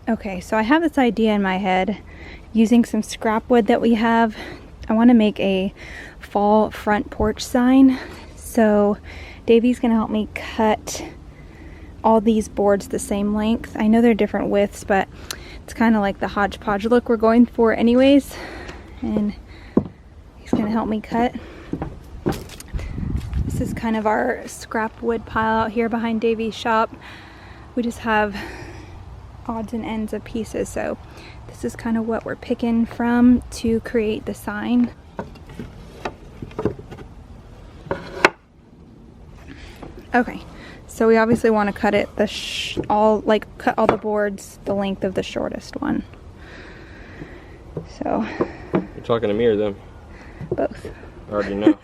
Okay, so I have this idea in my head. Using some scrap wood that we have, I want to make a fall front porch sign. So Davey's gonna help me cut all these boards the same length. I know they're different widths, but it's kind of like the hodgepodge look we're going for anyways. And he's gonna help me cut. This is kind of our scrap wood pile out here behind Davey's shop. We just have odds and ends of pieces, so this is kind of what we're picking from to create the sign. Okay, so we obviously want to cut it cut all the boards the length of the shortest one. So you're talking to me or them? Both. I already know.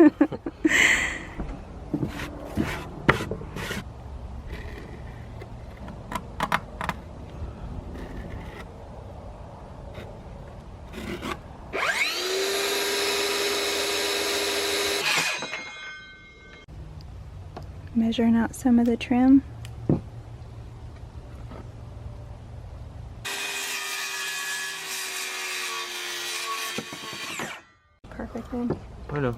Measuring out some of the trim. Perfect then. I know.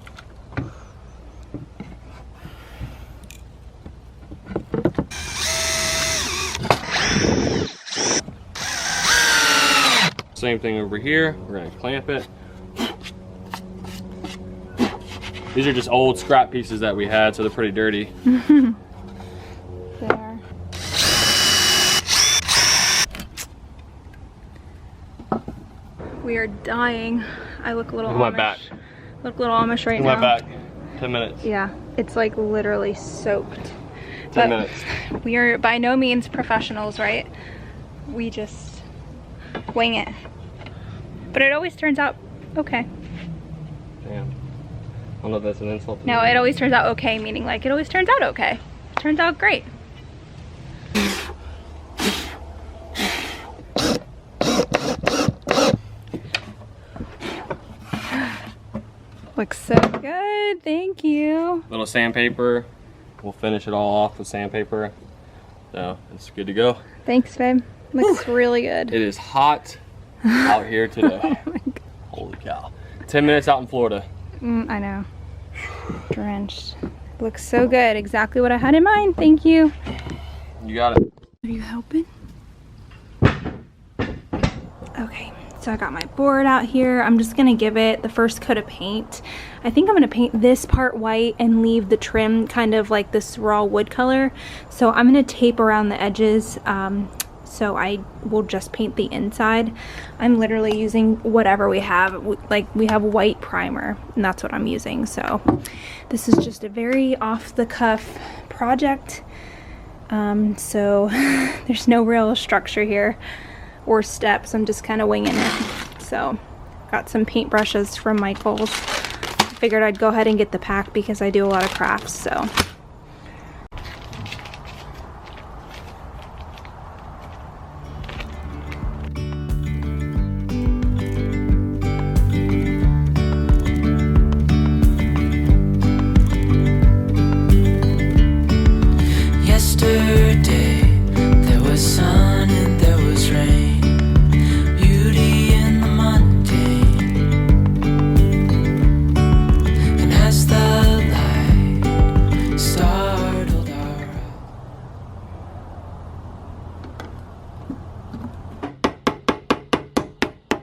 Same thing over here. We're gonna clamp it. These are just old scrap pieces that we had, so they're pretty dirty. They are. We are dying. I look a little Look at my back. Look a little Amish right Look at now. my back. 10 minutes. Yeah, it's like literally soaked. 10 minutes. We are by no means professionals, right? We just wing it. But it always turns out okay. Damn. I don't know if that's an insult to No, me. it always turns out okay, meaning like it always turns out okay. It turns out great. Looks so good, thank you. Little sandpaper. We'll finish it all off with sandpaper. So it's good to go. Thanks, babe. Looks really good. It is hot out here today. Oh my God. Holy cow. 10 minutes out in Florida. I know. Drenched. Looks so good. Exactly what I had in mind. Thank you. You got it. Are you helping? Okay, so I got my board out here. I'm just gonna give it the first coat of paint. I think I'm gonna paint this part white and leave the trim kind of like this raw wood color. So I'm gonna tape around the edges. So I will just paint the inside. I'm literally using whatever we have. Like we have white primer and that's what I'm using. So this is just a very off the cuff project. So there's no real structure here or steps. I'm just kind of winging it. So got some paint brushes from Michael's. Figured I'd go ahead and get the pack because I do a lot of crafts, so.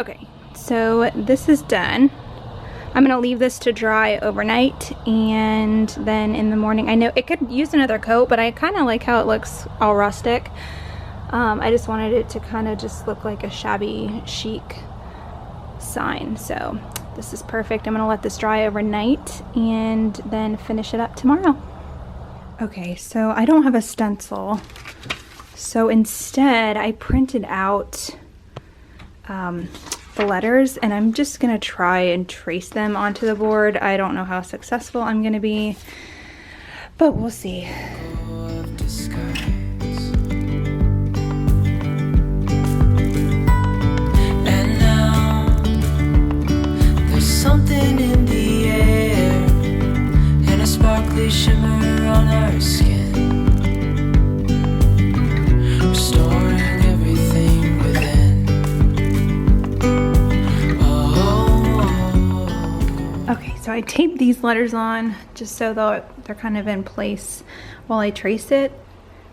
Okay, so this is done. I'm gonna leave this to dry overnight and then in the morning, I know it could use another coat, but I kind of like how it looks all rustic. I just wanted it to kind of just look like a shabby chic sign. So this is perfect. I'm gonna let this dry overnight and then finish it up tomorrow. Okay, so I don't have a stencil. So instead I printed out the letters and I'm just gonna try and trace them onto the board. I don't know how successful I'm gonna be, but we'll see. And now there's something in the air and a sparkly shimmer on our skin, restoring everything within. so I taped these letters on just so they're kind of in place while I trace it.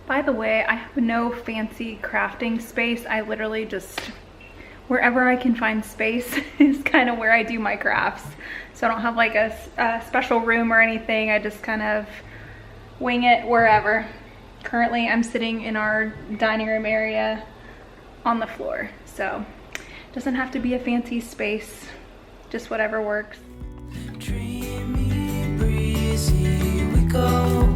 By the way, I have no fancy crafting space. I literally just, wherever I can find space is kind of where I do my crafts. So I don't have like a special room or anything. I just kind of wing it wherever. Currently, I'm sitting in our dining room area on the floor. So it doesn't have to be a fancy space, just whatever works. Dreamy, breezy, we go.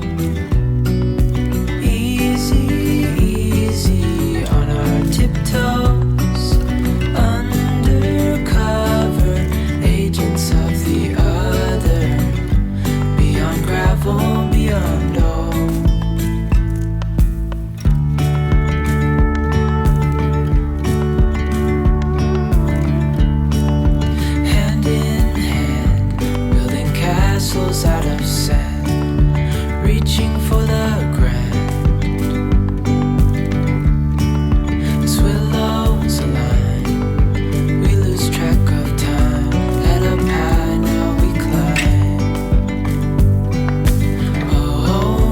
Easy, easy on our tiptoes. Undercover, agents of the other. Beyond gravel, beyond all. Hand in hand, building castles out of sand, reaching for the grand. As willows align, we lose track of time. Head up high, now we climb. Oh,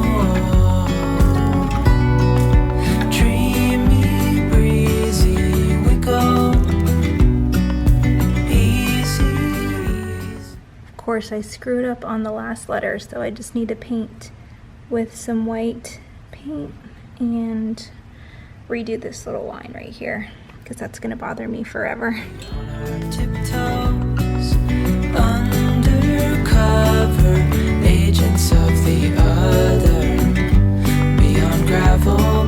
dreamy, breezy, we go. Easy, easy. Of course, I screwed up on the last letter, so I just need to paint with some white paint and redo this little line right here because that's gonna bother me forever. On our tiptoes, undercover, agents of the other, beyond gravel.